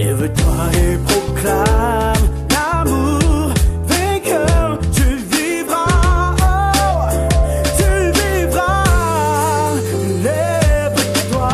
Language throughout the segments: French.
Lève-toi et proclame l'amour vainqueur. Tu vivras, oh, tu vivras. Lève-toi.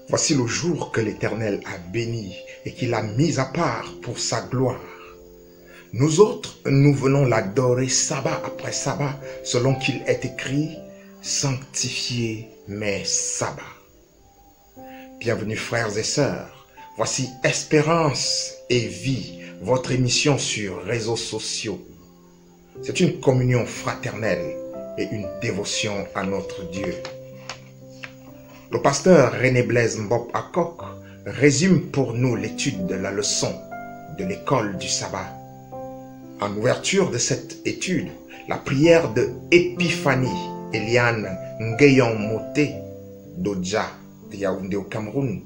Voici le jour que l'Éternel a béni et qu'il a mis à part pour sa gloire. Nous autres, nous venons l'adorer sabbat après sabbat, selon qu'il est écrit, sanctifiez mes sabbats. Bienvenue frères et sœurs, voici Espérance et Vie, votre émission sur réseaux sociaux. C'est une communion fraternelle et une dévotion à notre Dieu. Le pasteur René Blaise Mbop Akok résume pour nous l'étude de la leçon de l'école du sabbat. En ouverture de cette étude, la prière de Épiphanie Eliane Nguyen Moté d'Odja de Yaoundé au Cameroun.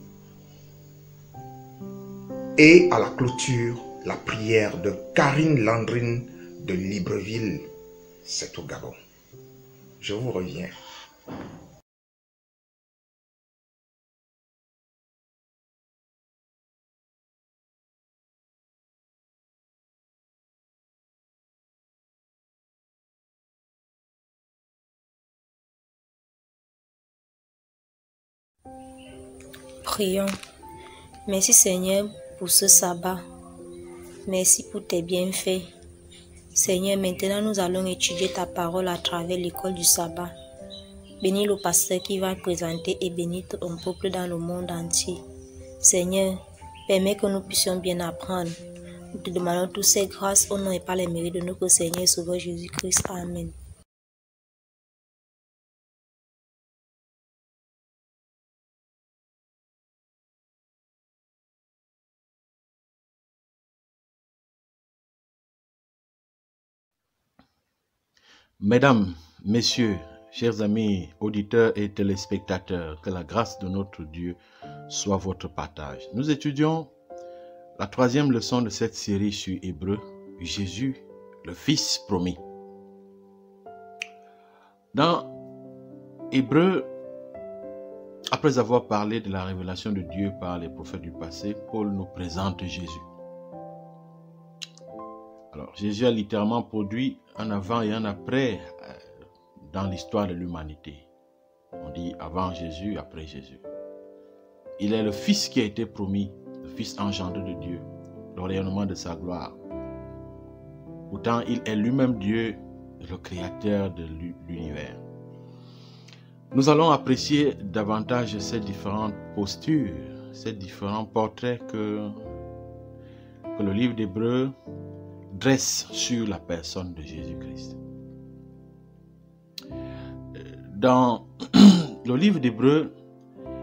Et à la clôture, la prière de Karine Landrine de Libreville, c'est au Gabon. Je vous reviens. Prions. Merci Seigneur pour ce sabbat. Merci pour tes bienfaits. Seigneur, maintenant nous allons étudier ta parole à travers l'école du sabbat. Bénis le pasteur qui va présenter et bénis ton peuple dans le monde entier. Seigneur, permets que nous puissions bien apprendre. Nous te demandons toutes ces grâces au nom et par les mérites de notre Seigneur et Sauveur Jésus-Christ. Amen. Mesdames, Messieurs, chers amis, auditeurs et téléspectateurs, que la grâce de notre Dieu soit votre partage. Nous étudions la troisième leçon de cette série sur Hébreu, Jésus, le Fils promis. Dans Hébreu, après avoir parlé de la révélation de Dieu par les prophètes du passé, Paul nous présente Jésus. Alors, Jésus a littéralement produit un avant et un après dans l'histoire de l'humanité. On dit avant Jésus, après Jésus. Il est le Fils qui a été promis, le Fils engendré de Dieu, le rayonnement de sa gloire. Pourtant, il est lui-même Dieu, le créateur de l'univers. Nous allons apprécier davantage ces différentes postures, ces différents portraits que le livre d'Hébreu dresse sur la personne de Jésus-Christ. Dans le livre d'Hébreu,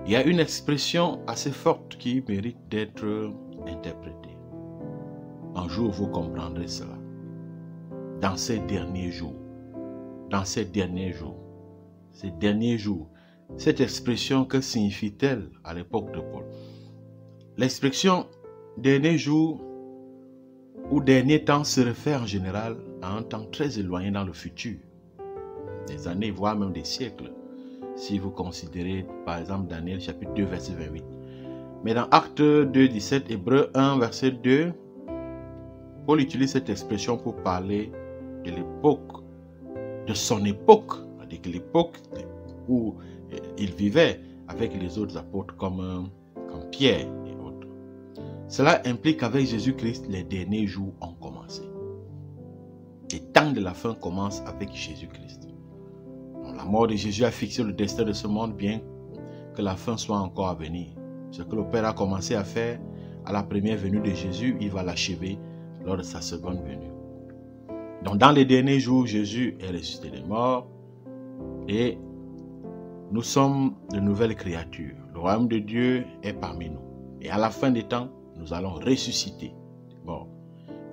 il y a une expression assez forte qui mérite d'être interprétée. Un jour, vous comprendrez cela. Dans ces derniers jours. Dans ces derniers jours. Ces derniers jours. Cette expression, que signifie-t-elle à l'époque de Paul? L'expression derniers jours ou dernier temps se réfère en général à un temps très éloigné dans le futur. Des années, voire même des siècles. Si vous considérez par exemple Daniel chapitre 2 verset 28. Mais dans Actes 2, 17, Hébreu 1 verset 2, Paul utilise cette expression pour parler de l'époque, de son époque, c'est-à-dire que l'époque où il vivait avec les autres apôtres comme Pierre et autres. Cela implique qu'avec Jésus-Christ, les derniers jours ont commencé. Les temps de la fin commencent avec Jésus-Christ. La mort de Jésus a fixé le destin de ce monde, bien que la fin soit encore à venir. Ce que le Père a commencé à faire à la première venue de Jésus, il va l'achever lors de sa seconde venue. Donc dans les derniers jours, Jésus est ressuscité des morts et nous sommes de nouvelles créatures. Le royaume de Dieu est parmi nous. Et à la fin des temps, nous allons ressusciter. Bon,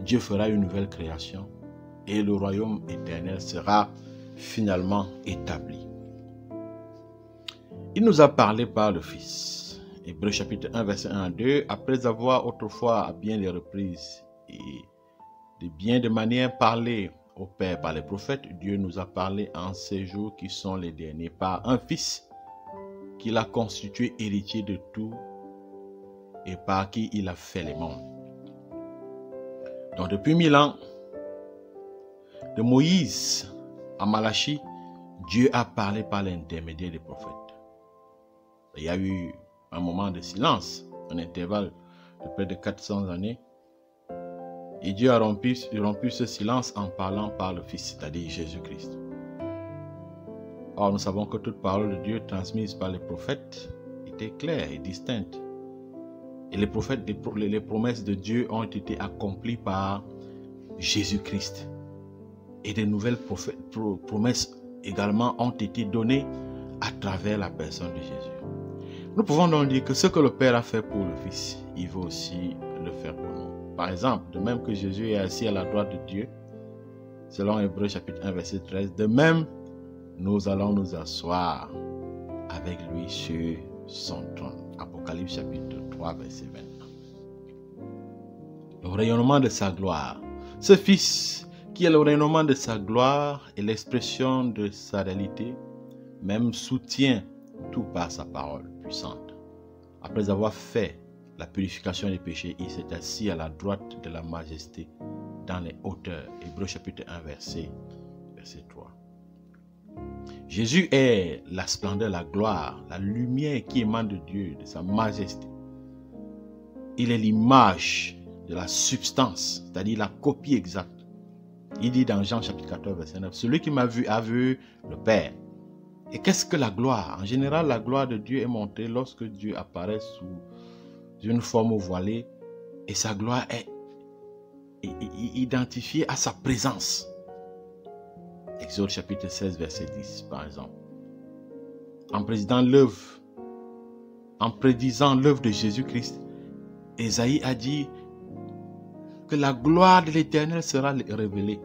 Dieu fera une nouvelle création et le royaume éternel sera finalement établi. Il nous a parlé par le Fils. Hébreux chapitre 1 verset 1 à 2. Après avoir autrefois à bien des reprises et de bien de manière parlé au Père par les prophètes, Dieu nous a parlé en ces jours qui sont les derniers par un Fils qu'il a constitué héritier de tout et par qui il a fait les mondes. Donc depuis 1000 ans, de Moïse à Malachie, Dieu a parlé par l'intermédiaire des prophètes. Il y a eu un moment de silence, un intervalle de près de 400 années. Et Dieu a rompu ce silence en parlant par le Fils, c'est-à-dire Jésus-Christ. Or, nous savons que toute parole de Dieu transmise par les prophètes était claire et distincte. Et les prophètes, les promesses de Dieu ont été accomplies par Jésus-Christ. Et de nouvelles promesses également ont été données à travers la personne de Jésus. Nous pouvons donc dire que ce que le Père a fait pour le Fils, il veut aussi le faire pour nous. Par exemple, de même que Jésus est assis à la droite de Dieu, selon Hébreux chapitre 1 verset 13, de même, nous allons nous asseoir avec lui sur son trône. Apocalypse chapitre 3 verset 21. Le rayonnement de sa gloire. Ce Fils qui est le rayonnement de sa gloire et l'expression de sa réalité, même soutient tout par sa parole puissante. Après avoir fait la purification des péchés, il s'est assis à la droite de la majesté dans les hauteurs. Hébreux chapitre 1 verset 3. Jésus est la splendeur, la gloire, la lumière qui émane de Dieu, de sa majesté. Il est l'image de la substance, c'est-à-dire la copie exacte. Il dit dans Jean chapitre 14 verset 9, celui qui m'a vu a vu le Père. Et qu'est-ce que la gloire? En général, la gloire de Dieu est montrée lorsque Dieu apparaît sous une forme voilée et sa gloire est identifiée à sa présence. Exode chapitre 16 verset 10 par exemple. En prédisant l'œuvre de Jésus-Christ, Ésaïe a dit que la gloire de l'Éternel sera révélée.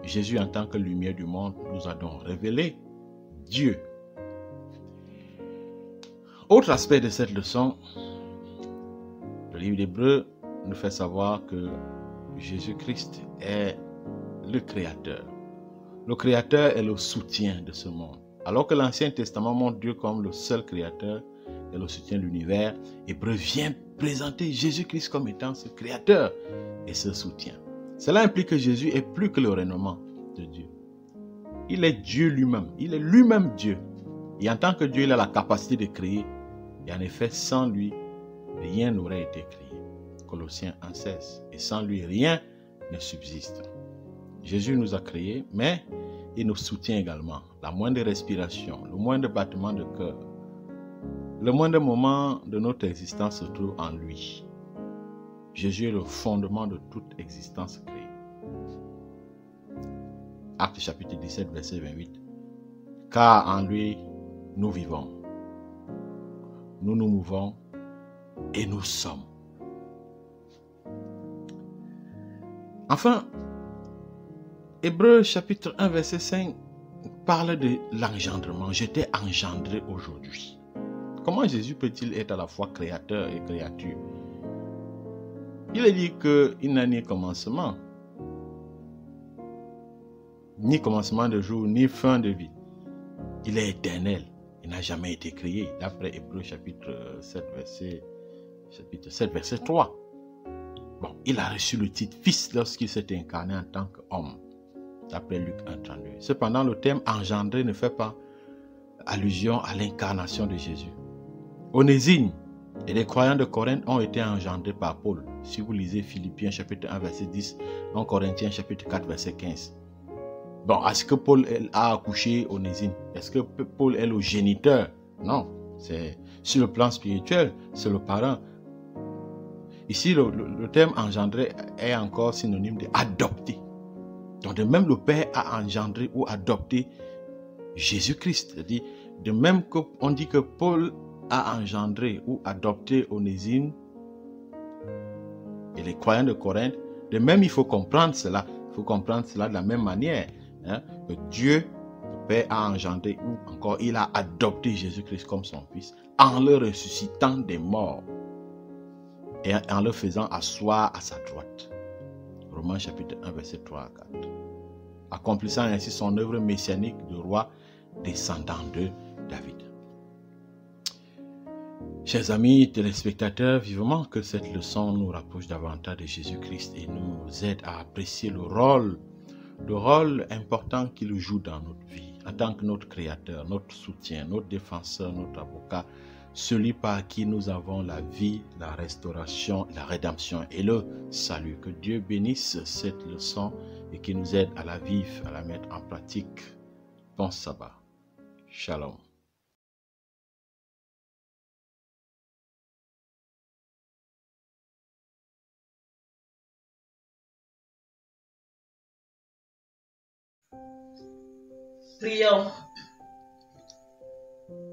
Jésus, en tant que lumière du monde, nous a donc révélé Dieu. Autre aspect de cette leçon, le livre d'Hébreux nous fait savoir que Jésus-Christ est le Créateur. Le Créateur est le soutien de ce monde. Alors que l'Ancien Testament montre Dieu comme le seul Créateur et le soutien de l'univers, Hébreux vient présenter Jésus-Christ comme étant ce Créateur et ce soutien. Cela implique que Jésus est plus que le rayonnement de Dieu. Il est Dieu lui-même. Il est lui-même Dieu. Et en tant que Dieu, il a la capacité de créer. Et en effet, sans lui, rien n'aurait été créé. Colossiens 1,16. Et sans lui, rien ne subsiste. Jésus nous a créés, mais il nous soutient également. La moindre respiration, le moindre battement de cœur, le moindre moment de notre existence se trouve en lui. Jésus est le fondement de toute existence créée. Actes chapitre 17, verset 28. Car en lui, nous vivons, nous nous mouvons et nous sommes. Enfin, Hébreux chapitre 1, verset 5 parle de l'engendrement. Je t'ai engendré aujourd'hui. Comment Jésus peut-il être à la fois créateur et créature? Il a dit qu'il n'a ni commencement de jour, ni fin de vie. Il est éternel. Il n'a jamais été créé. D'après Hébreux chapitre 7, verset 3. Bon, il a reçu le titre fils lorsqu'il s'est incarné en tant qu'homme. D'après Luc 1, 32. Cependant, le terme engendré ne fait pas allusion à l'incarnation de Jésus. Onésime et les croyants de Corinthe ont été engendrés par Paul. Si vous lisez Philippiens chapitre 1, verset 10, 1 Corinthiens chapitre 4, verset 15. Bon, est-ce que Paul a accouché Onésime? Est-ce que Paul est le géniteur? Non, c'est sur le plan spirituel, c'est le parent. Ici, le terme engendré est encore synonyme de adopté. Donc, de même, le Père a engendré ou adopté Jésus-Christ. C'est-à-dire, de même qu'on dit que Paul a engendré ou adopté Onésime et les croyants de Corinthe, de même, il faut comprendre cela. Il faut comprendre cela de la même manière. Que Dieu, le Père, a engendré ou encore il a adopté Jésus-Christ comme son Fils en le ressuscitant des morts et en le faisant asseoir à sa droite. Romains chapitre 1, verset 3 à 4. Accomplissant ainsi son œuvre messianique de roi descendant de David. Chers amis téléspectateurs, vivement que cette leçon nous rapproche davantage de Jésus-Christ et nous aide à apprécier le rôle important qu'il joue dans notre vie, en tant que notre créateur, notre soutien, notre défenseur, notre avocat, celui par qui nous avons la vie, la restauration, la rédemption et le salut. Que Dieu bénisse cette leçon et qu'il nous aide à la vivre, à la mettre en pratique. Bon sabbat. Shalom. Prions.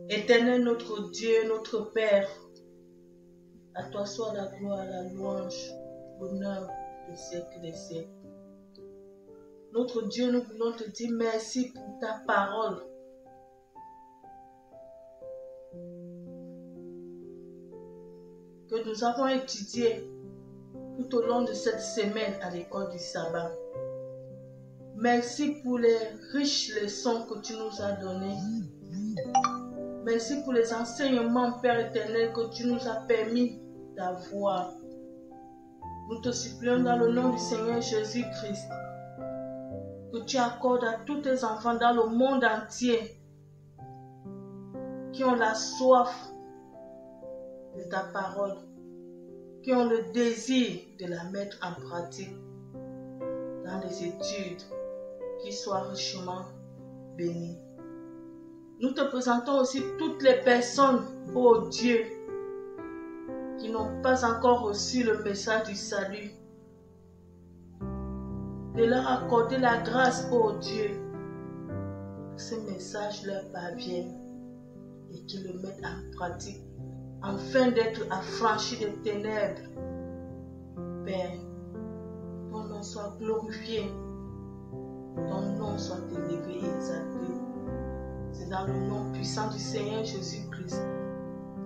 Éternel notre Dieu, notre Père, à toi soit la gloire, la louange, l'honneur des siècles des siècles. Notre Dieu, nous voulons te dire merci pour ta parole. Que nous avons étudié tout au long de cette semaine à l'école du sabbat. Merci pour les riches leçons que tu nous as données. Merci pour les enseignements, Père éternel, que tu nous as permis d'avoir. Nous te supplions dans le nom du Seigneur Jésus-Christ que tu accordes à tous tes enfants dans le monde entier qui ont la soif de ta parole, qui ont le désir de la mettre en pratique dans les études, qui soient richement bénis. Nous te présentons aussi toutes les personnes, ô Dieu, qui n'ont pas encore reçu le message du salut. De leur accorder la grâce, ô Dieu, que ce message leur parvienne et qu'ils le mettent en pratique, afin d'être affranchis des ténèbres. Père, ton nom soit glorifié, ton nom soit élevé et exalté. C'est dans le nom puissant du Seigneur Jésus-Christ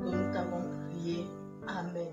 que nous t'avons prié. Amen.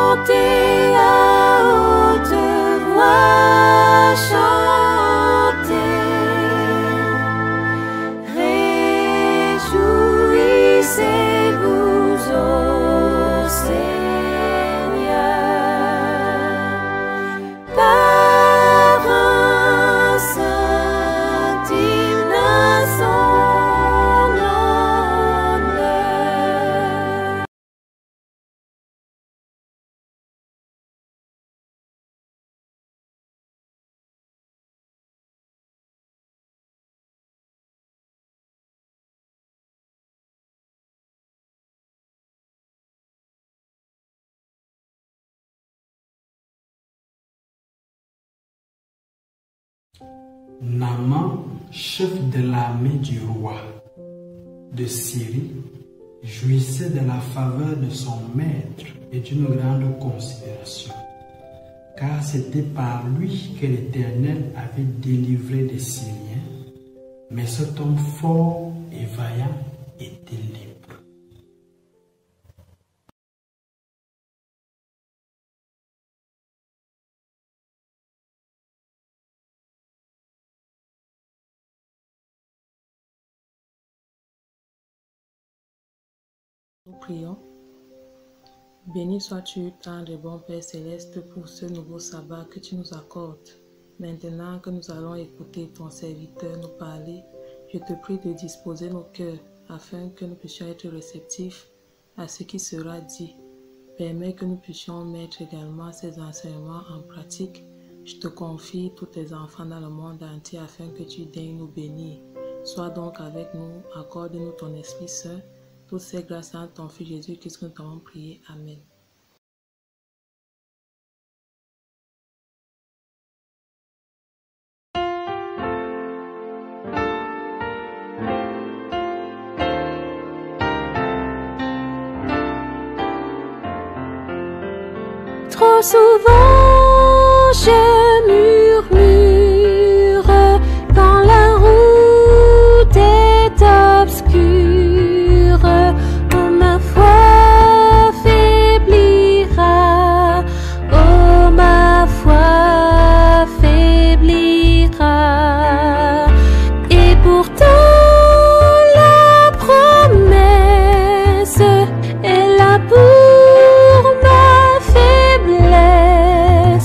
Naaman, chef de l'armée du roi de Syrie, jouissait de la faveur de son maître et d'une grande considération, car c'était par lui que l'Éternel avait délivré les Syriens, mais cet homme fort et vaillant était libre. Nous prions. Béni sois-tu, tendre et bon Père Céleste, pour ce nouveau sabbat que tu nous accordes. Maintenant que nous allons écouter ton serviteur nous parler, je te prie de disposer nos cœurs afin que nous puissions être réceptifs à ce qui sera dit. Permets que nous puissions mettre également ces enseignements en pratique. Je te confie tous tes enfants dans le monde entier afin que tu daignes nous bénir. Sois donc avec nous, accorde-nous ton Esprit Saint. Toutes ces grâces en ton Fils Jésus-Christ que nous t'avons prié. Amen. Trop souvent je murmure quand la route est obscure. Oh, ma foi faiblira, oh, ma foi faiblira. Et pourtant la promesse est là pour ma faiblesse.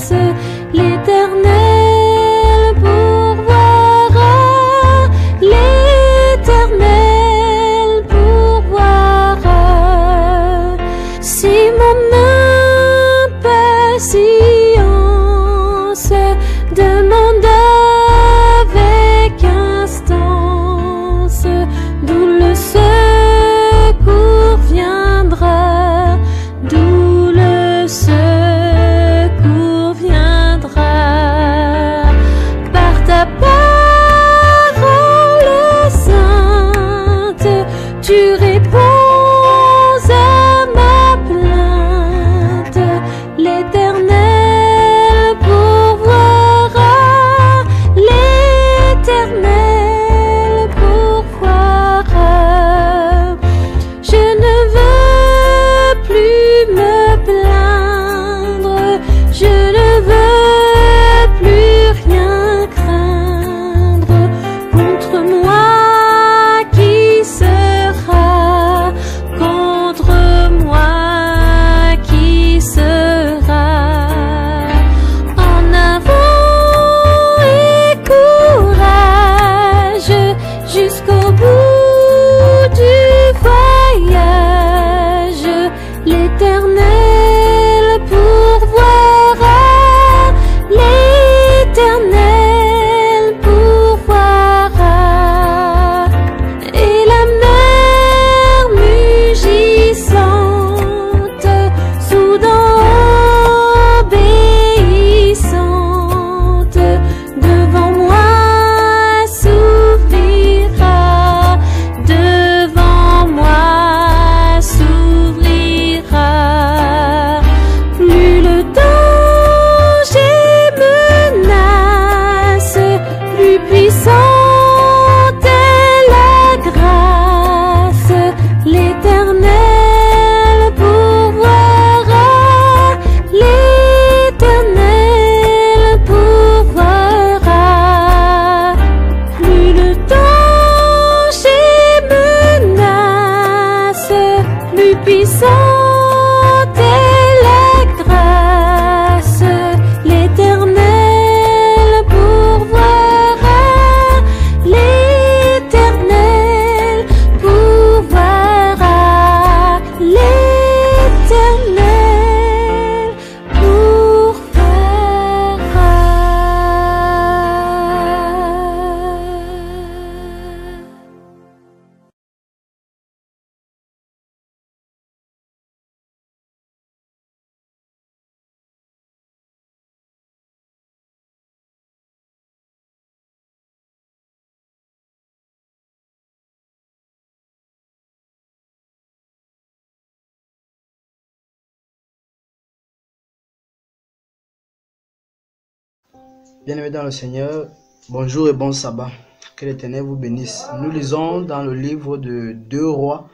Bien-aimés dans le Seigneur, bonjour et bon sabbat. Que l'Éternel vous bénisse. Nous lisons dans le livre de 2 Rois,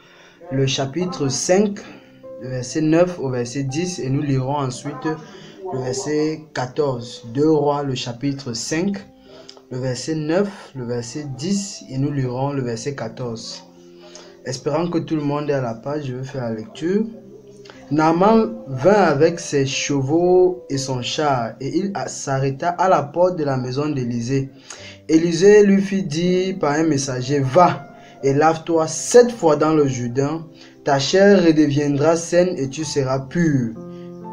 le chapitre 5, le verset 9 au verset 10, et nous lirons ensuite le verset 14. 2 Rois, le chapitre 5, le verset 9, le verset 10, et nous lirons le verset 14. Espérant que tout le monde est à la page, je vais faire la lecture. Naaman vint avec ses chevaux et son char, et il s'arrêta à la porte de la maison d'Élisée. Élisée lui fit dire par un messager, va et lave-toi 7 fois dans le Jourdain, ta chair redeviendra saine et tu seras pur.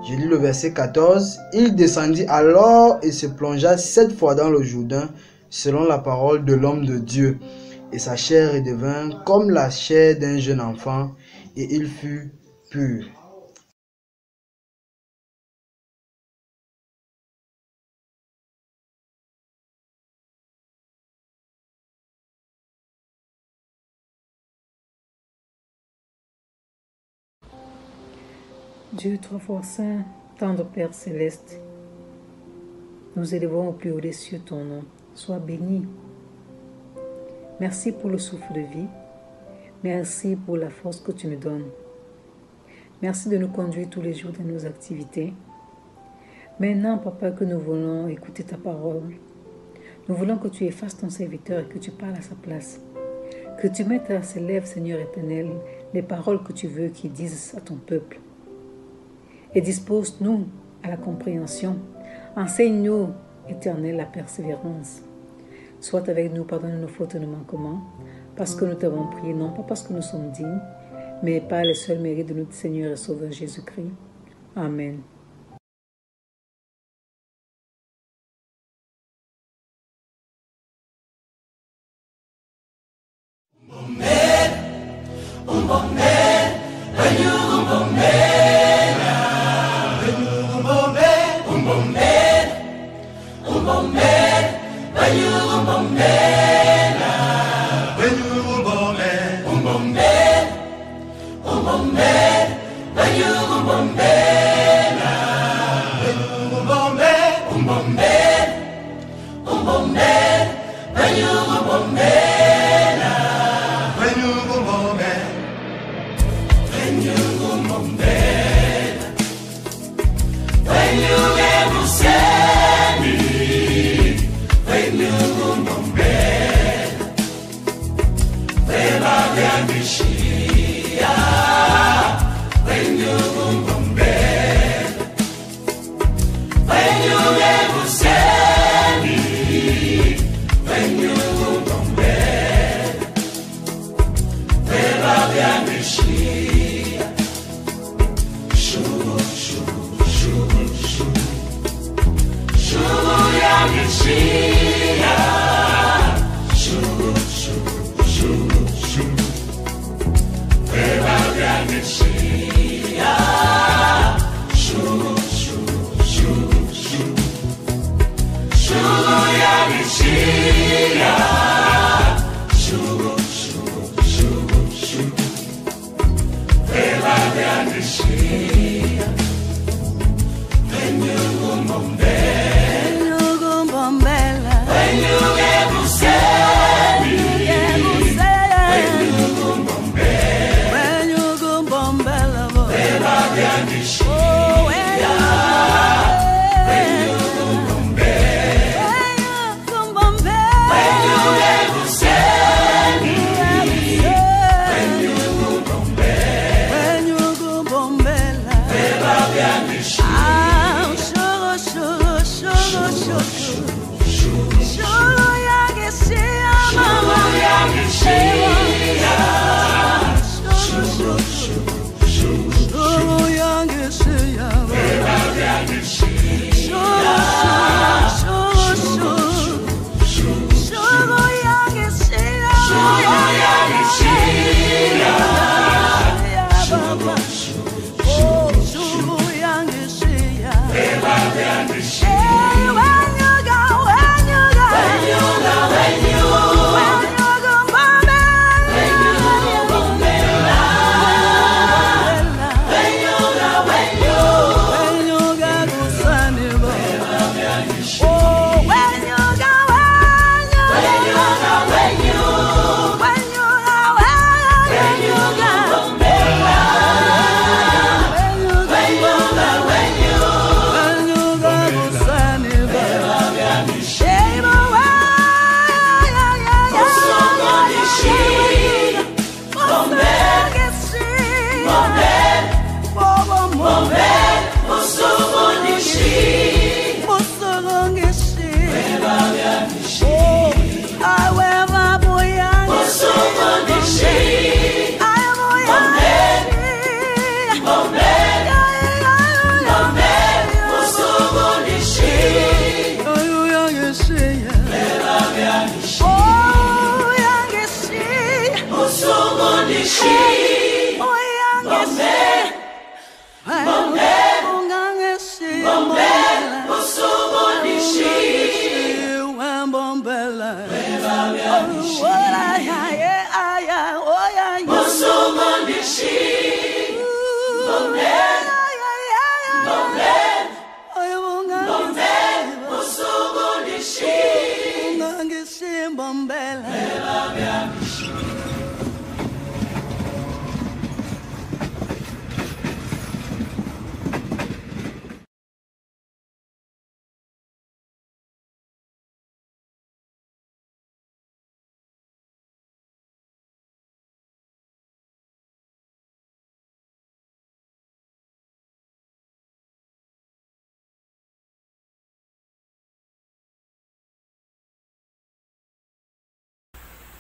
Je lis le verset 14. Il descendit alors et se plongea 7 fois dans le Jourdain, selon la parole de l'homme de Dieu. Et sa chair redevint comme la chair d'un jeune enfant, et il fut pur. Dieu, 3 fois saint, tendre Père céleste, nous élevons au plus haut des cieux ton nom. Sois béni. Merci pour le souffle de vie. Merci pour la force que tu nous donnes. Merci de nous conduire tous les jours dans nos activités. Maintenant, Papa, que nous voulons écouter ta parole, nous voulons que tu effaces ton serviteur et que tu parles à sa place. Que tu mettes à ses lèvres, Seigneur éternel, les paroles que tu veux qu'ils disent à ton peuple. Et dispose-nous à la compréhension. Enseigne-nous, Éternel, la persévérance. Sois avec nous, pardonne nos fautes et nos manquements, parce que nous t'avons prié, non pas parce que nous sommes dignes, mais par le seul mérite de notre Seigneur et Sauveur Jésus-Christ. Amen. Oh,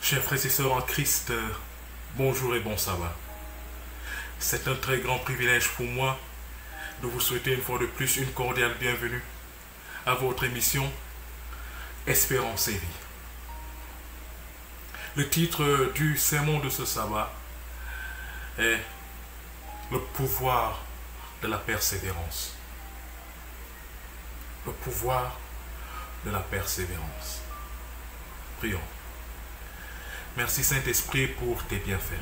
Chers frères et sœurs en Christ, bonjour et bon sabbat. C'est un très grand privilège pour moi de vous souhaiter une fois de plus une cordiale bienvenue à votre émission Espérance et vie. Le titre du sermon de ce sabbat est le pouvoir de la persévérance. Le pouvoir de la persévérance. Prions. Merci Saint-Esprit pour tes bienfaits.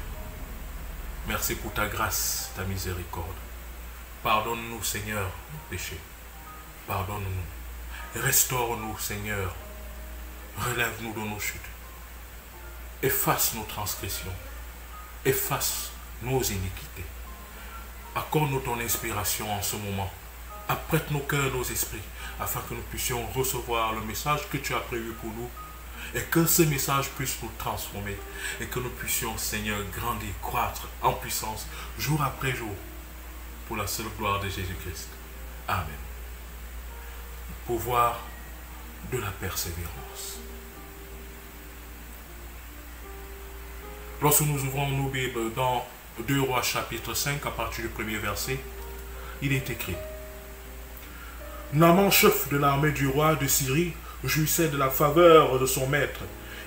Merci pour ta grâce, ta miséricorde. Pardonne-nous Seigneur nos péchés. Pardonne-nous. Restaure-nous Seigneur. Relève-nous de nos chutes. Efface nos transgressions. Efface nos iniquités. Accorde-nous ton inspiration en ce moment. Apprête nos cœurs, nos esprits, afin que nous puissions recevoir le message que tu as prévu pour nous et que ce message puisse nous transformer et que nous puissions, Seigneur, grandir, croître en puissance jour après jour pour la seule gloire de Jésus-Christ. Amen. Le pouvoir de la persévérance. Lorsque nous ouvrons nos Bibles dans 2 Rois chapitre 5 à partir du premier verset, il est écrit: Naaman, chef de l'armée du roi de Syrie, jouissait de la faveur de son maître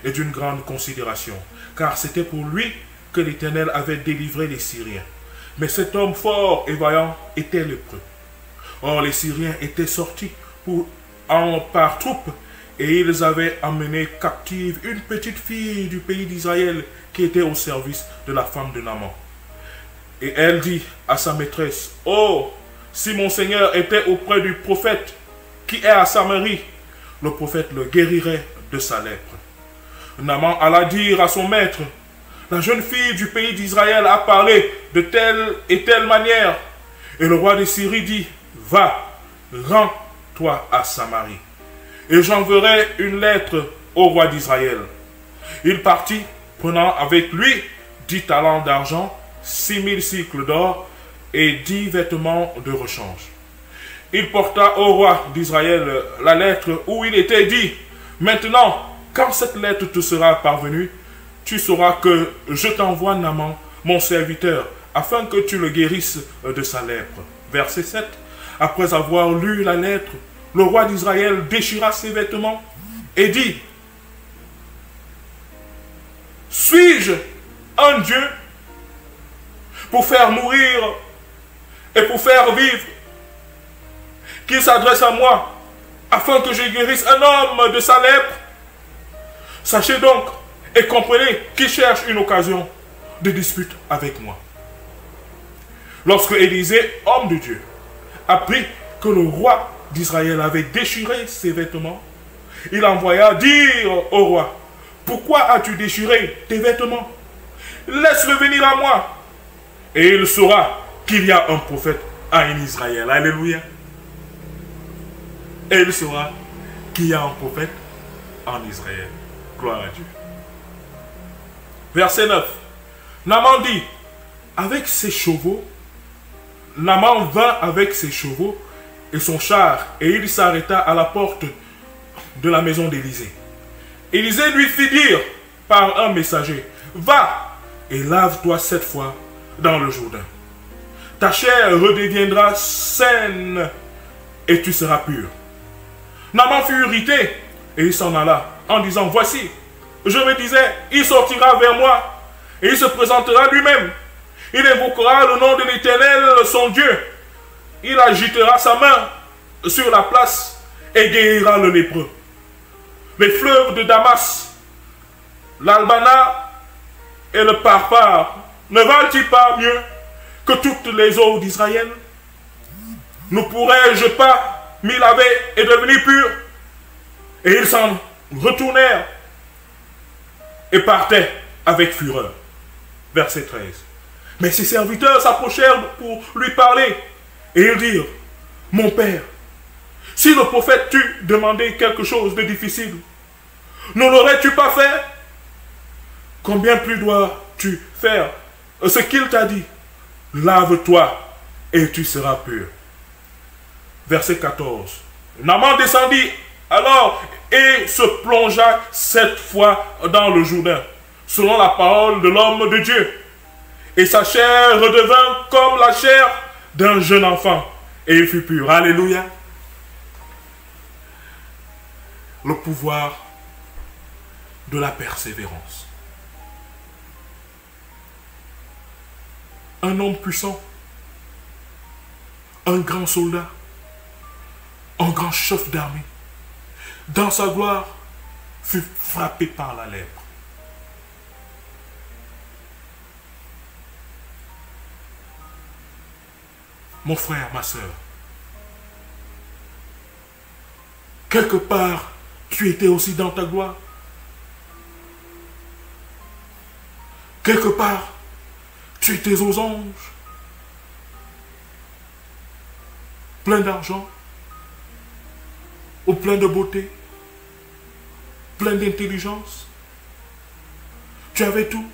et d'une grande considération, car c'était pour lui que l'Éternel avait délivré les Syriens. Mais cet homme fort et vaillant était lépreux. Or les Syriens étaient sortis par troupes, et ils avaient amené captive une petite fille du pays d'Israël qui était au service de la femme de Naaman. Et elle dit à sa maîtresse: Oh, si mon Seigneur était auprès du prophète qui est à Samarie, le prophète le guérirait de sa lèpre. Naaman alla dire à son maître: La jeune fille du pays d'Israël a parlé de telle et telle manière. Et le roi de Syrie dit: Va, rends-toi à Samarie, et j'enverrai une lettre au roi d'Israël. Il partit, prenant avec lui 10 talents d'argent, 6000 cycles d'or et 10 vêtements de rechange. Il porta au roi d'Israël la lettre où il était dit: Maintenant, quand cette lettre te sera parvenue, tu sauras que je t'envoie Naaman, mon serviteur, afin que tu le guérisses de sa lèpre. Verset 7. Après avoir lu la lettre, le roi d'Israël déchira ses vêtements et dit: Suis-je un Dieu pour faire mourir et pour faire vivre, qu'il s'adresse à moi, afin que je guérisse un homme de sa lèpre? Sachez donc et comprenez qu'il cherche une occasion de dispute avec moi. Lorsque Élisée, homme de Dieu, apprit que le roi d'Israël avait déchiré ses vêtements, il envoya dire au roi: Pourquoi as-tu déchiré tes vêtements? Laisse-le venir à moi, et il saura qu'il y a un prophète en Israël. Alléluia. Et il saura qu'il y a un prophète en Israël. Gloire à Dieu. Verset 9. Naaman dit: Avec ses chevaux, Naaman vint avec ses chevaux et son char, et il s'arrêta à la porte de la maison d'Élisée. Élisée lui fit dire par un messager: Va et lave-toi 7 fois dans le Jourdain. Ta chair redeviendra saine et tu seras pur. Naaman fut irrité et il s'en alla en disant: Voici, je me disais, il sortira vers moi et il se présentera lui-même. Il invoquera le nom de l'Éternel, son Dieu. Il agitera sa main sur la place et guérira le lépreux. Les fleuves de Damas, l'Albana et le Parpar ne valent-ils pas mieux que toutes les eaux d'Israël? Ne pourrais-je pas m'y laver et devenir pur? Et ils s'en retournèrent et partaient avec fureur. Verset 13. Mais ses serviteurs s'approchèrent pour lui parler et ils dirent: Mon père, si le prophète t'eût demandé quelque chose de difficile, ne l'aurais-tu pas fait? Combien plus dois-tu faire ce qu'il t'a dit? Lave-toi et tu seras pur. Verset 14. Naaman descendit alors et se plongea 7 fois dans le Jourdain, selon la parole de l'homme de Dieu. Et sa chair redevint comme la chair d'un jeune enfant. Et il fut pur. Alléluia. Le pouvoir de la persévérance. Un homme puissant, un grand soldat, un grand chef d'armée, dans sa gloire, fut frappé par la lèpre. Mon frère, ma soeur, quelque part, tu étais aussi dans ta gloire. Quelque part, tu étais aux anges. Plein d'argent, ou plein de beauté, plein d'intelligence. Tu avais tout.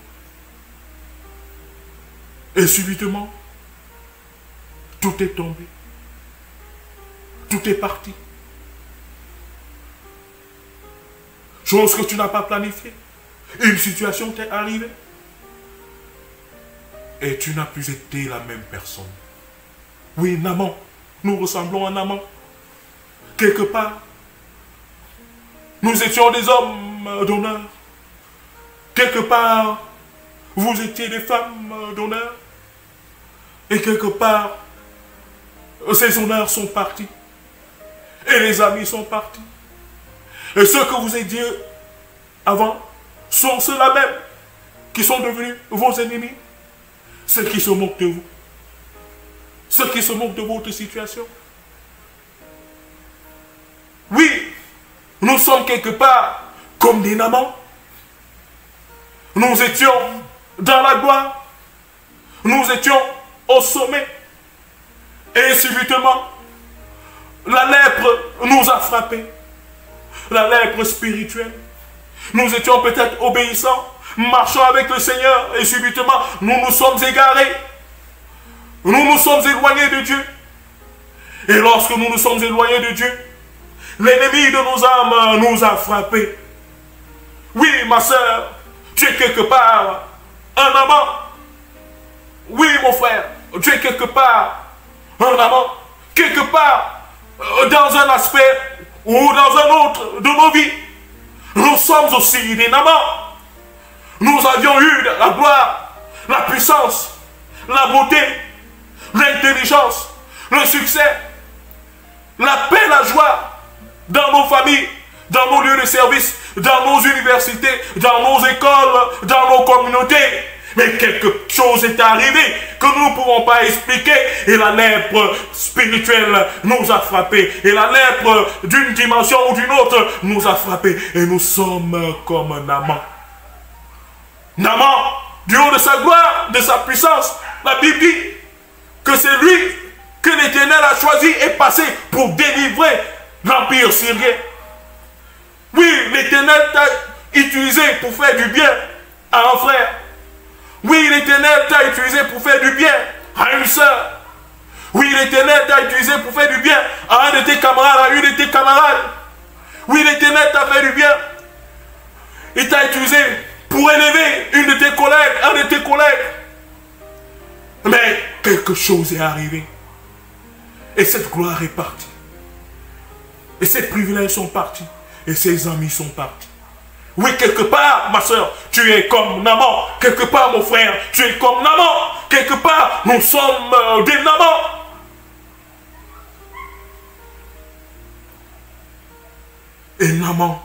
Et subitement, tout est tombé. Tout est parti. Chose que tu n'as pas planifiée. Une situation t'est arrivée. Et tu n'as plus été la même personne. Oui, Naaman. Nous ressemblons à Naaman. Quelque part, nous étions des hommes d'honneur. Quelque part, vous étiez des femmes d'honneur. Et quelque part, ces honneurs sont partis. Et les amis sont partis. Et ceux que vous étiez avant sont ceux-là même qui sont devenus vos ennemis. Ceux qui se moquent de vous. Ceux qui se moquent de votre situation. Oui, nous sommes quelque part comme des Naaman. Nous étions dans la gloire. Nous étions au sommet. Et subitement, la lèpre nous a frappés. La lèpre spirituelle. Nous étions peut-être obéissants, marchant avec le Seigneur, et subitement, nous nous sommes égarés. Nous nous sommes éloignés de Dieu. Et lorsque nous nous sommes éloignés de Dieu, l'ennemi de nos âmes nous a frappés. Oui, ma soeur, tu es quelque part un amant. Oui, mon frère, tu es quelque part un amant. Quelque part dans un aspect ou dans un autre de nos vies. Nous sommes aussi des amants. Nous avions eu la gloire, la puissance, la beauté, l'intelligence, le succès, la paix, la joie dans nos familles, dans nos lieux de service, dans nos universités, dans nos écoles, dans nos communautés. Mais quelque chose est arrivé que nous ne pouvons pas expliquer. Et la lèpre spirituelle nous a frappés. Et la lèpre d'une dimension ou d'une autre nous a frappés. Et nous sommes comme Naaman. Naaman, du haut de sa gloire, de sa puissance, la Bible dit que c'est lui que l'Éternel a choisi et passé pour délivrer l'Empire syrien. Oui, l'Éternel t'a utilisé pour faire du bien à un frère. Oui, l'Éternel t'a utilisé pour faire du bien à une sœur. Oui, l'Éternel t'a utilisé pour faire du bien à un de tes camarades, à une de tes camarades. Oui, l'Éternel t'a fait du bien. Il t'a utilisé pour élever une de tes collègues, un de tes collègues. Mais quelque chose est arrivé. Et cette gloire est partie. Et ces privilèges sont partis. Et ses amis sont partis. Oui, quelque part, ma soeur, tu es comme Naaman. Quelque part, mon frère, tu es comme Naaman. Quelque part, nous sommes des Naaman. Et Naaman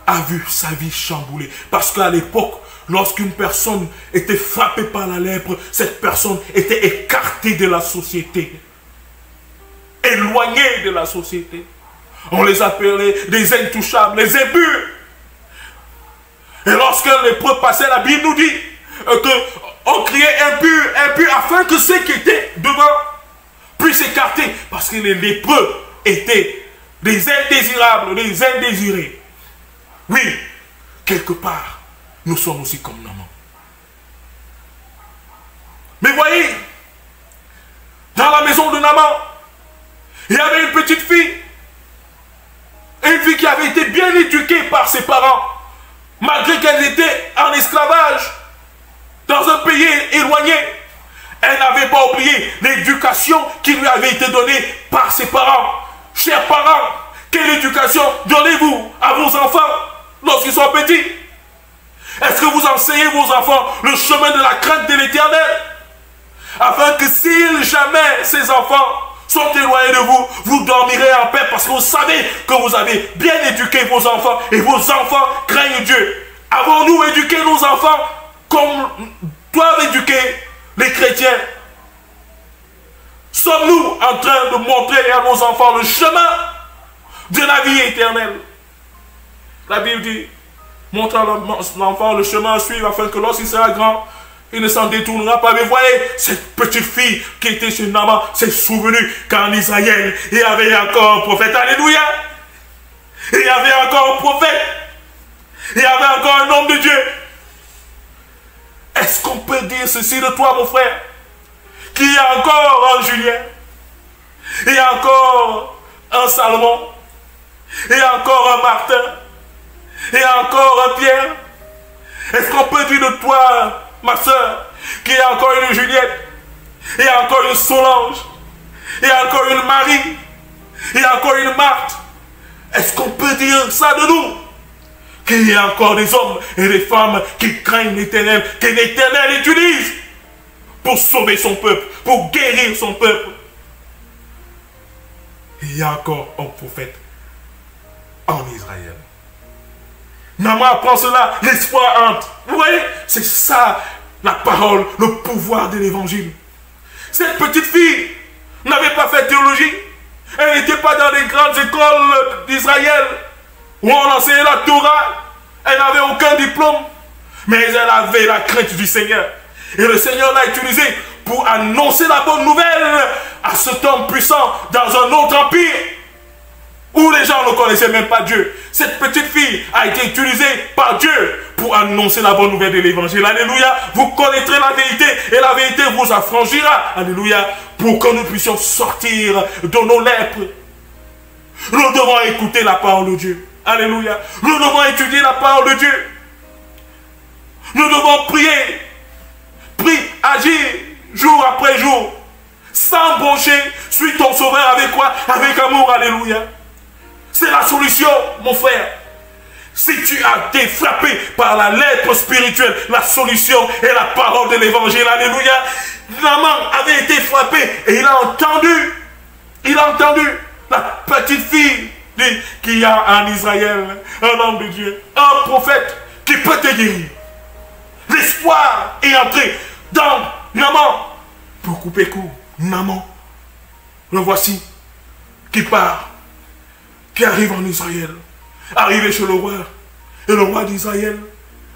a vu sa vie chamboulée. Parce qu'à l'époque, lorsqu'une personne était frappée par la lèpre, cette personne était écartée de la société. Éloignée de la société. On les appelait des intouchables, les impurs. Et lorsqu'un lépreux passait, la Bible nous dit qu'on criait impur, impur, afin que ceux qui étaient devant puissent s'écarter. Parce que les lépreux étaient des indésirables, des indésirés. Oui, quelque part, nous sommes aussi comme Naaman. Mais voyez, dans la maison de Naaman, il y avait une petite fille. Une fille qui avait été bien éduquée par ses parents. malgré qu'elle était en esclavage, dans un pays éloigné, elle n'avait pas oublié l'éducation qui lui avait été donnée par ses parents. Chers parents, quelle éducation donnez-vous à vos enfants lorsqu'ils sont petits? Est-ce que vous enseignez vos enfants le chemin de la crainte de l'Éternel? Afin que si jamais ces enfants sont éloignés de vous, vous dormirez en paix parce que vous savez que vous avez bien éduqué vos enfants et vos enfants craignent Dieu. Avons-nous éduqué nos enfants comme doivent éduquer les chrétiens? Sommes-nous en train de montrer à nos enfants le chemin de la vie éternelle? La Bible dit, montre à l'enfant le chemin à suivre afin que lorsqu'il sera grand, il ne s'en détournera pas. Mais voyez, cette petite fille qui était chez Naaman s'est souvenue qu'en Israël, il y avait encore un prophète. Alléluia! Il y avait encore un prophète. Il y avait encore un homme de Dieu. Est-ce qu'on peut dire ceci de toi, mon frère? Qu'il y a encore un Julien. Il y a encore un Salomon. Il y a encore un Martin. Il y a encore un Pierre. Est-ce qu'on peut dire de toi, ma soeur, qu'il y a encore une Juliette? Il y a encore une Solange. Il y a encore une Marie. Il y a encore une Marthe. Est-ce qu'on peut dire ça de nous? Qu'il y a encore des hommes et des femmes qui craignent l'Éternel, que l'Éternel utilise pour sauver son peuple, pour guérir son peuple. Il y a encore un prophète en Israël. Naaman apprend cela, l'espoir entre. Vous voyez, c'est ça la parole, le pouvoir de l'évangile. Cette petite fille n'avait pas fait théologie. Elle n'était pas dans les grandes écoles d'Israël où on enseignait la Torah. Elle n'avait aucun diplôme. Mais elle avait la crainte du Seigneur. Et le Seigneur l'a utilisée pour annoncer la bonne nouvelle à cet homme puissant dans un autre empire où les gens ne connaissaient même pas Dieu. Cette petite fille a été utilisée par Dieu pour annoncer la bonne nouvelle de l'évangile. Alléluia. Vous connaîtrez la vérité et la vérité vous affranchira. Alléluia. Pour que nous puissions sortir de nos lèpres. Nous devons écouter la parole de Dieu. Alléluia. Nous devons étudier la parole de Dieu. Nous devons prier. Prier, agir jour après jour. Sans broncher. Suis ton sauveur avec quoi? Avec amour. Alléluia. C'est la solution, mon frère. Si tu as été frappé par la lèpre spirituelle, la solution est la parole de l'évangile. Alléluia. Naaman avait été frappé et il a entendu la petite fille qu'il y a en Israël, un homme de Dieu, un prophète qui peut te guérir. L'espoir est entré dans Naaman. Pour couper court, Naaman, le voici qui part, qui arrive en Israël, arrivé chez le roi, et le roi d'Israël,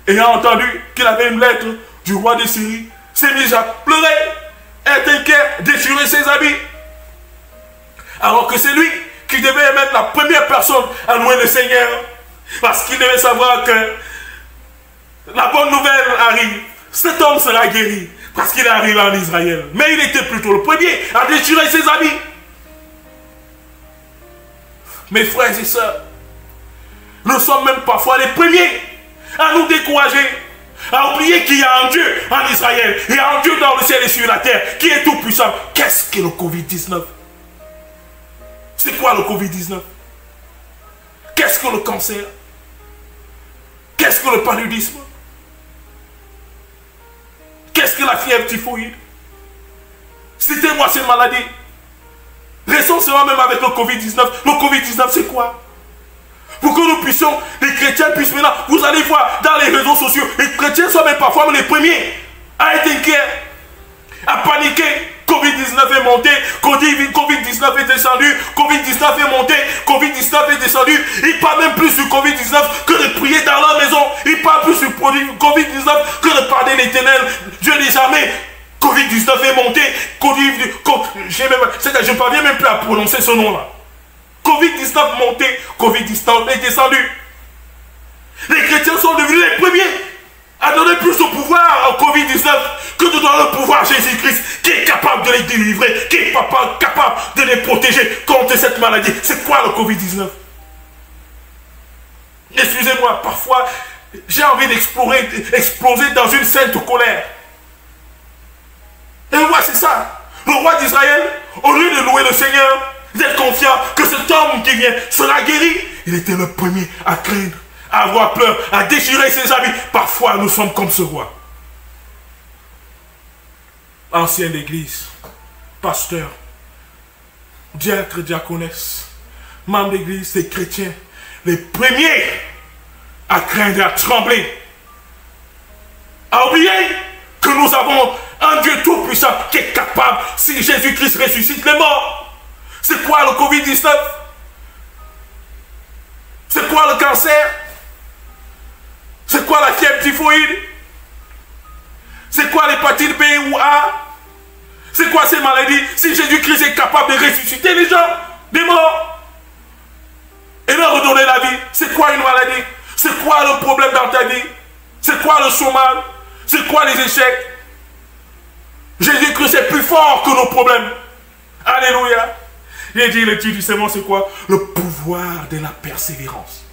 ayant entendu qu'il avait une lettre du roi de Syrie, s'est mis à pleurer, être inquiet, déchirer ses habits, alors que c'est lui qui devait être la première personne à louer le Seigneur, parce qu'il devait savoir que la bonne nouvelle arrive, cet homme sera guéri, parce qu'il est arrivé en Israël, mais il était plutôt le premier à déchirer ses habits. Mes frères et sœurs, nous sommes même parfois les premiers à nous décourager, à oublier qu'il y a un Dieu en Israël, il y a un Dieu dans le ciel et sur la terre qui est tout puissant. Qu'est-ce que le Covid-19? C'est quoi le Covid-19? Qu'est-ce que le cancer? Qu'est-ce que le paludisme? Qu'est-ce que la fièvre typhoïde? Citez-moi ces maladies. Restons seulement même avec le Covid-19. Le Covid-19, c'est quoi? Pour que nous puissions, les chrétiens puissent maintenant, vous allez voir dans les réseaux sociaux, les chrétiens sont même parfois les premiers à être inquiets, à paniquer. Covid-19 est monté, Covid-19 est descendu, Covid-19 est monté, Covid-19 est descendu. Ils parlent même plus sur Covid-19 que de prier dans leur maison. Ils parlent plus sur Covid-19 que de parler l'Éternel, Dieu des armées. Covid-19 est monté, je ne parviens même plus à prononcer ce nom-là. Covid-19 monté, Covid-19 est descendu. Les chrétiens sont devenus les premiers à donner plus de pouvoir au Covid-19 que de donner le pouvoir à Jésus-Christ, qui est capable de les délivrer, qui est capable de les protéger contre cette maladie. C'est quoi le Covid-19? Excusez-moi, parfois, j'ai envie d'exploser dans une sainte colère. Et moi, c'est ça. Le roi d'Israël, au lieu de louer le Seigneur, d'être confiant que cet homme qui vient sera guéri, il était le premier à craindre, à avoir peur, à déchirer ses habits. Parfois, nous sommes comme ce roi. Ancien d'église, pasteur, diacre, diaconesse, membres d'église, des chrétiens, les premiers à craindre et à trembler, à oublier que nous avons un Dieu tout-puissant qui est capable, si Jésus-Christ ressuscite les morts. C'est quoi le Covid-19? C'est quoi le cancer? C'est quoi la fièvre typhoïde? C'est quoi l'hépatite B ou A? C'est quoi ces maladies? Si Jésus-Christ est capable de ressusciter les gens des morts et leur redonner la vie, c'est quoi une maladie? C'est quoi le problème dans ta vie? C'est quoi le chômage? C'est quoi les échecs? Jésus-Christ est plus fort que nos problèmes. Alléluia. J'ai dit le titre du sermon, c'est quoi? Le pouvoir de la persévérance.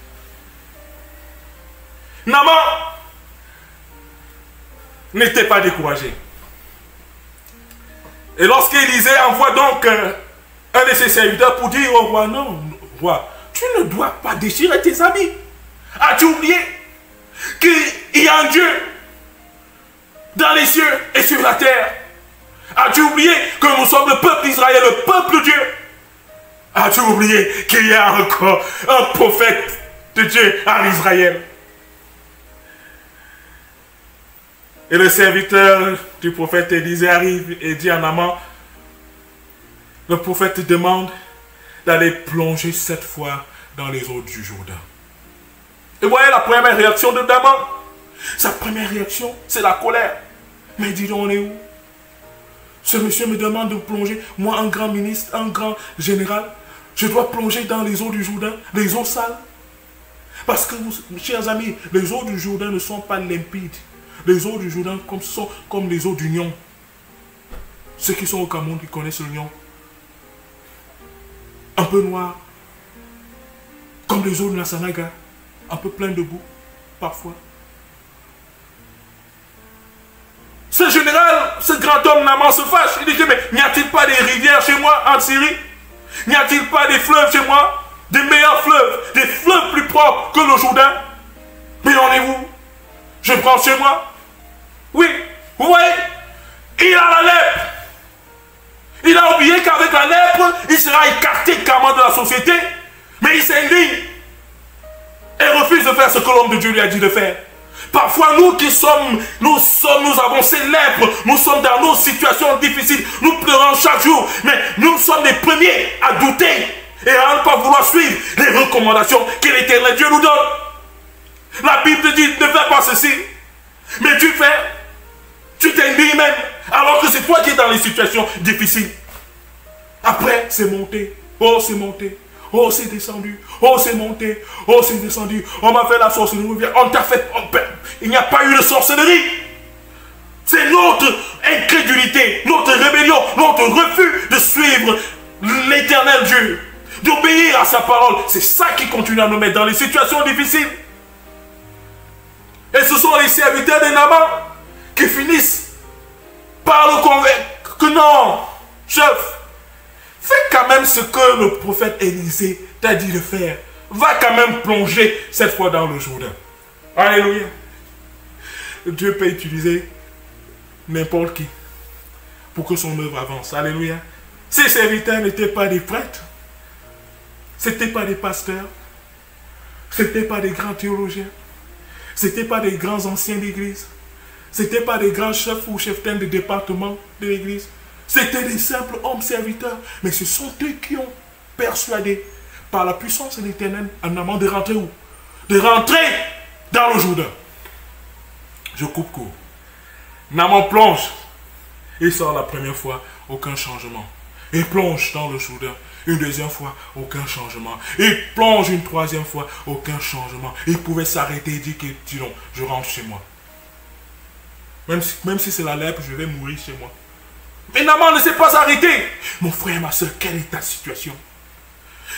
Naaman n'était pas découragé. Et lorsqu'Élisée envoie donc un de ses serviteurs pour dire au roi, non, roi, tu ne dois pas déchirer tes habits. As-tu oublié qu'il y a un Dieu dans les cieux et sur la terre? As-tu oublié que nous sommes le peuple d'Israël, le peuple de Dieu? As-tu oublié qu'il y a encore un prophète de Dieu en Israël? Et le serviteur du prophète Élisée arrive et dit à Naaman, le prophète te demande d'aller plonger 7 fois dans les eaux du Jourdain. Et voyez la première réaction de Naaman. Sa première réaction, c'est la colère. Mais dis donc, on est où? Ce monsieur me demande de plonger, moi un grand ministre, un grand général, je dois plonger dans les eaux du Jourdain, les eaux sales. Parce que, chers amis, les eaux du Jourdain ne sont pas limpides. Les eaux du Jourdain sont comme les eaux du Nion. Ceux qui sont au Cameroun qui connaissent le Nion. Un peu noir. Comme les eaux de la Sanaga. Un peu plein de boue, parfois. Ce général, ce grand homme Naaman se fâche. Il dit, mais n'y a-t-il pas des rivières chez moi en Syrie? N'y a-t-il pas des fleuves chez moi? Des meilleurs fleuves, des fleuves plus propres que le Jourdain? Mais en est où? Je prends chez moi. Oui, vous voyez, il a la lèpre. Il a oublié qu'avec la lèpre, il sera écarté carrément de la société. Mais il s'indigne et refuse de faire ce que l'homme de Dieu lui a dit de faire. Parfois, nous avons ces lèpres, nous sommes dans nos situations difficiles, nous pleurons chaque jour, mais nous sommes les premiers à douter et à ne pas vouloir suivre les recommandations que l'Éternel Dieu nous donne. La Bible dit, ne fais pas ceci, mais tu t'indignes même, alors que c'est toi qui es dans les situations difficiles. Après, c'est monté, oh c'est monté. Oh, c'est descendu. Oh, c'est monté. Oh, c'est descendu. On m'a fait la sorcellerie. On t'a fait... Il n'y a pas eu de sorcellerie. C'est notre incrédulité, notre rébellion, notre refus de suivre l'Éternel Dieu, d'obéir à sa parole. C'est ça qui continue à nous mettre dans les situations difficiles. Et ce sont les serviteurs de Naaman qui finissent par le convaincre que non, chef, fais quand même ce que le prophète Élisée t'a dit de faire. Va quand même plonger cette fois dans le Jourdain. Alléluia. Dieu peut utiliser n'importe qui pour que son œuvre avance. Alléluia. Ces serviteurs n'étaient pas des prêtres. Ce n'étaient pas des pasteurs. Ce n'étaient pas des grands théologiens. Ce n'étaient pas des grands anciens d'église. Ce n'étaient pas des grands chefs ou cheftaines de département de l'église. C'était des simples hommes serviteurs. Mais ce sont eux qui ont persuadé, par la puissance de l'Éternel, en Naaman de rentrer où? De rentrer dans le Jourdain. Je coupe court. Naaman plonge. Il sort la première fois, aucun changement. Il plonge dans le Jourdain. Une deuxième fois, aucun changement. Il plonge une troisième fois, aucun changement. Il pouvait s'arrêter et dire que, dis donc, je rentre chez moi. Même si c'est la lèpre, je vais mourir chez moi. Mais Naaman ne s'est pas arrêté. Mon frère, ma soeur, quelle est ta situation?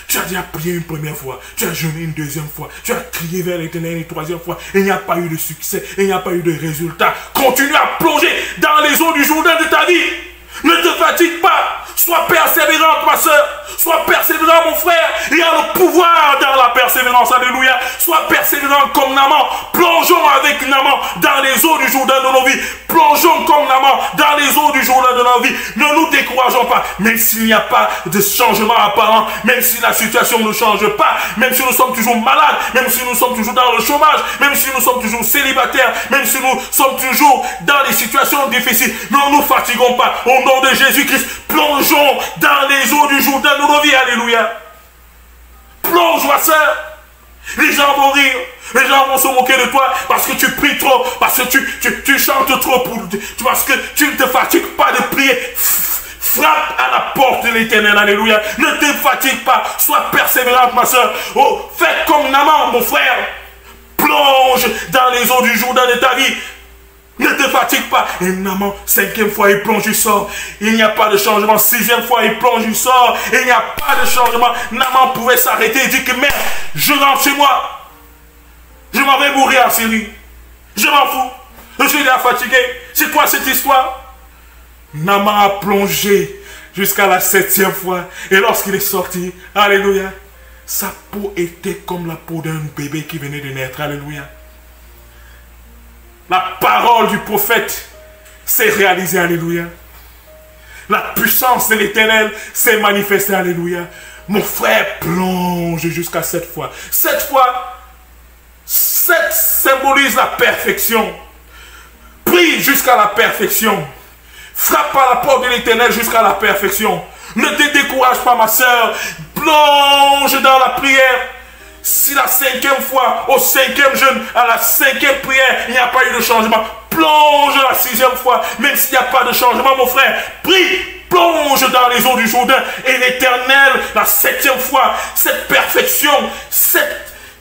Tu as déjà prié une première fois, tu as jeûné une deuxième fois, tu as crié vers l'Éternel une troisième fois, et il n'y a pas eu de succès, et il n'y a pas eu de résultat. Continue à plonger dans les eaux du Jourdain de ta vie. Ne te fatigue pas. Sois persévérante, ma soeur. Sois persévérant, mon frère. Il y a le pouvoir dans la persévérance. Alléluia. Sois persévérant comme Naaman. Plongeons avec Naaman dans les eaux du Jourdain de nos vies. Plongeons comme Naaman dans les eaux du Jourdain de nos vies. Ne nous décourageons pas. Même s'il n'y a pas de changement apparent, même si la situation ne change pas, même si nous sommes toujours malades, même si nous sommes toujours dans le chômage, même si nous sommes toujours célibataires, même si nous sommes toujours dans des situations difficiles, ne nous fatiguons pas. Au nom de Jésus-Christ, plongeons dans les eaux du Jourdain de nos vies. Alléluia. Plonge, ma soeur. Les gens vont rire. Les gens vont se moquer de toi parce que tu pries trop, parce que tu chantes trop, parce que tu ne te fatigues pas de prier. Frappe à la porte de l'Éternel. Alléluia. Ne te fatigue pas. Sois persévérante, ma soeur. Oh, fais comme Naaman, mon frère. Plonge dans les eaux du Jourdain de ta vie. Ne te fatigue pas. Et Naaman, 5e fois, il plonge, il sort. Il n'y a pas de changement. 6e fois, il plonge, il sort. Et il n'y a pas de changement. Naaman pouvait s'arrêter et dire que merde, je rentre chez moi. Je m'en vais mourir en Syrie. Je m'en fous. Je suis déjà fatigué. C'est quoi cette histoire? Naaman a plongé jusqu'à la 7e fois. Et lorsqu'il est sorti, alléluia, sa peau était comme la peau d'un bébé qui venait de naître. Alléluia. La parole du prophète s'est réalisée, alléluia. La puissance de l'Éternel s'est manifestée, alléluia. Mon frère plonge jusqu'à 7 fois. 7 fois, 7 symbolise la perfection. Prie jusqu'à la perfection. Frappe à la porte de l'Éternel jusqu'à la perfection. Ne te décourage pas, ma soeur. Plonge dans la prière. Si la 5e fois, au 5e jeûne, à la 5e prière, il n'y a pas eu de changement, plonge la 6e fois, même s'il n'y a pas de changement, mon frère, prie, plonge dans les eaux du Jourdain, et l'Éternel, la 7e fois, cette perfection, 7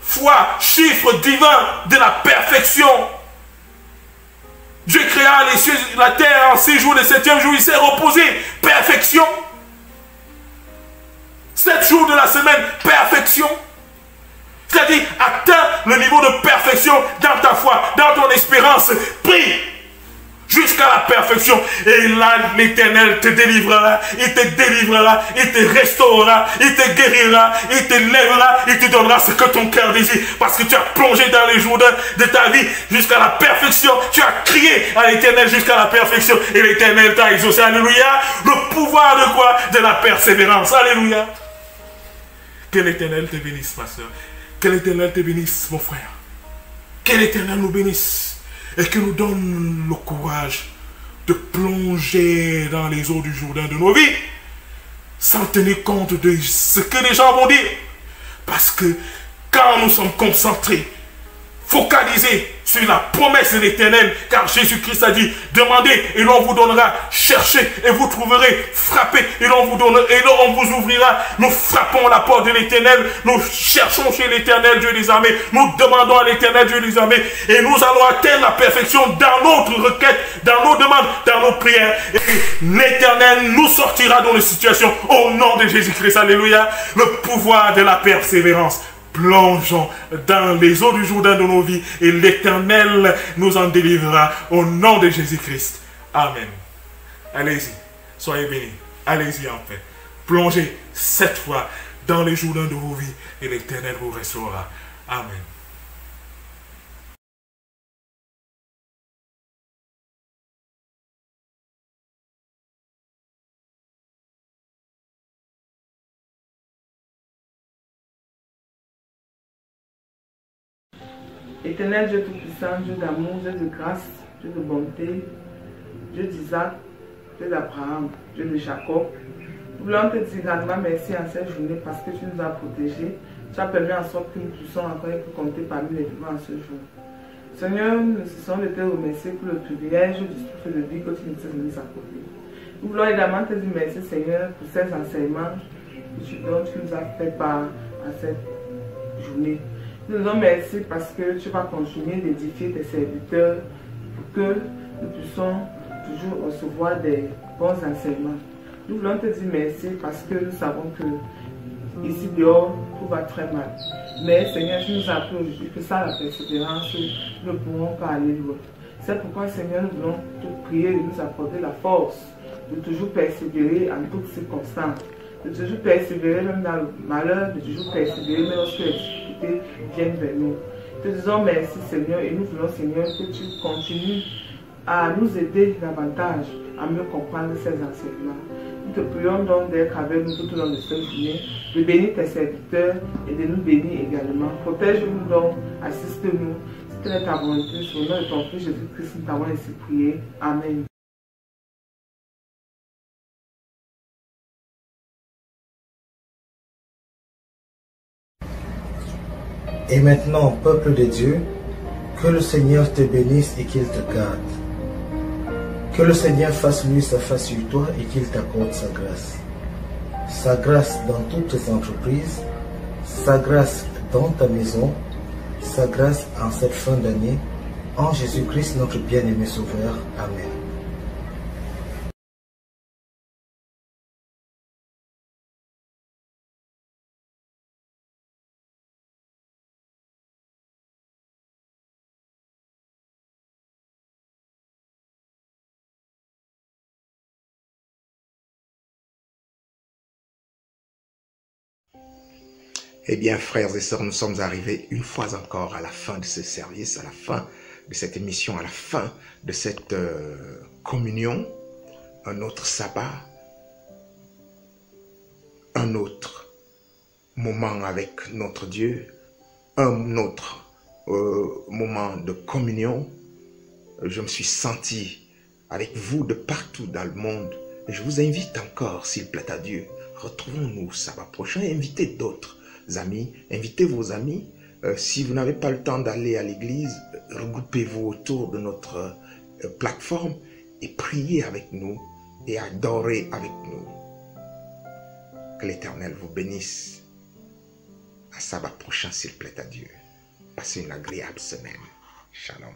fois, chiffre divin de la perfection. Dieu créa les cieux et la terre en 6 jours, le 7e jour, il s'est reposé, perfection. 7 jours de la semaine, perfection. C'est-à-dire, atteins le niveau de perfection dans ta foi, dans ton espérance. Prie jusqu'à la perfection. Et là, l'Éternel te délivrera, il te délivrera, il te restaurera, il te guérira, il te lèvera, il te donnera ce que ton cœur désire. Parce que tu as plongé dans les jours de ta vie jusqu'à la perfection. Tu as crié à l'Éternel jusqu'à la perfection. Et l'Éternel t'a exaucé. Alléluia. Le pouvoir de quoi? De la persévérance. Alléluia. Que l'Éternel te bénisse, ma soeur. Que l'Éternel te bénisse, mon frère. Que l'Éternel nous bénisse et que nous donne le courage de plonger dans les eaux du Jourdain de nos vies sans tenir compte de ce que les gens vont dire. Parce que quand nous sommes concentrés, focalisés sur la promesse de l'Éternel, car Jésus-Christ a dit, demandez et l'on vous donnera, cherchez et vous trouverez, frappez et l'on vous donnera et l'on vous ouvrira. Nous frappons à la porte de l'Éternel, nous cherchons chez l'Éternel Dieu des armées, nous demandons à l'Éternel Dieu des armées et nous allons atteindre la perfection dans notre requête, dans nos demandes, dans nos prières. Et l'Éternel nous sortira dans les situations au nom de Jésus-Christ. Alléluia. Le pouvoir de la persévérance. Plongeons dans les eaux du Jourdain de nos vies et l'Éternel nous en délivrera au nom de Jésus-Christ. Amen. Allez-y, soyez bénis. Allez-y en paix. Plongez 7 fois dans les Jourdains de vos vies et l'Éternel vous restaurera. Amen. Éternel Dieu Tout-Puissant, Dieu d'amour, Dieu de grâce, Dieu de bonté, Dieu d'Isaac, Dieu d'Abraham, Dieu de Jacob, nous voulons te dire grandement merci en cette journée parce que tu nous as protégés. Tu as permis en sorte que nous puissions encore compter parmi les vivants en ce jour. Seigneur, nous cessons de te remercier pour le privilège du souffle de vie que tu nous as mis à côté. Nous voulons également te dire merci, Seigneur, pour ces enseignements dont tu nous as fait part à cette journée. Nous nous remercions parce que tu vas continuer d'édifier tes serviteurs pour que nous puissions toujours recevoir des bons enseignements. Nous voulons te dire merci parce que nous savons que ici dehors, tout va très mal. Mais Seigneur, tu nous as appris aujourd'hui que sans la persévérance, nous ne pourrons pas aller loin. C'est pourquoi, Seigneur, nous voulons te prier de nous accorder la force de toujours persévérer en toutes circonstances, de toujours persévérer même dans le malheur, de toujours persévérer même lorsque les difficultés viennent vers nous. Te disons merci, Seigneur, et nous voulons, Seigneur, que tu continues à nous aider davantage à mieux comprendre ces enseignements. Nous te prions donc d'être avec nous tout au long de cette journée, de bénir tes serviteurs et de nous bénir également. Protège-nous donc, assiste-nous. C'est notre ta volonté, sur le nom de ton Fils Jésus-Christ, nous t'avons ainsi prié. Amen. Et maintenant, peuple de Dieu, que le Seigneur te bénisse et qu'il te garde. Que le Seigneur fasse lui sa face sur toi et qu'il t'accorde sa grâce. Sa grâce dans toutes tes entreprises, sa grâce dans ta maison, sa grâce en cette fin d'année, en Jésus-Christ notre bien-aimé Sauveur. Amen. Eh bien, frères et sœurs, nous sommes arrivés une fois encore à la fin de ce service, à la fin de cette émission, à la fin de cette communion, un autre sabbat, un autre moment avec notre Dieu, un autre moment de communion. Je me suis senti avec vous de partout dans le monde. Et je vous invite encore, s'il plaît à Dieu, retrouvons-nous sabbat prochain et invitez d'autres amis, invitez vos amis. Si vous n'avez pas le temps d'aller à l'église, regroupez-vous autour de notre plateforme et priez avec nous et adorez avec nous. Que l'Éternel vous bénisse. À sabbat prochain, s'il plaît à Dieu. Passez une agréable semaine. Shalom.